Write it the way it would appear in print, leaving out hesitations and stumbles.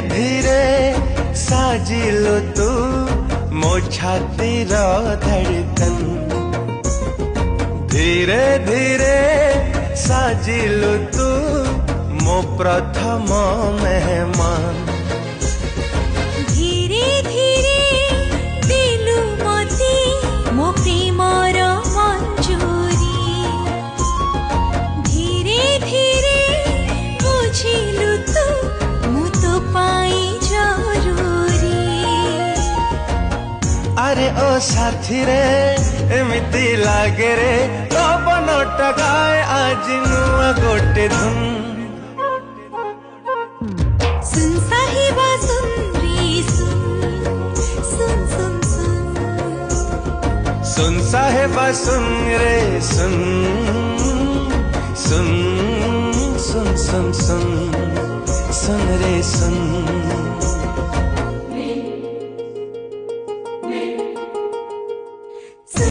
धीरे साजिलु तू मो छातीर धड़कन। धीरे धीरे साजिलु तू मो प्रथम मेहमान। धीरे धीरे दिलु मते मो प्रेमर मंजूरी। धीरे धीरे बुझिलु तू मु तो पाई जरूरी। अरे ओ साथी रे एमिति लागे रे पवन टगाए आज नुआ गोटे धुन। सुन साहिबा सुन रे सुन, सुन सुन सुन। सुन साहिबा सुन रे सुन, सुन सुन सुन सुन सुन रे सुन।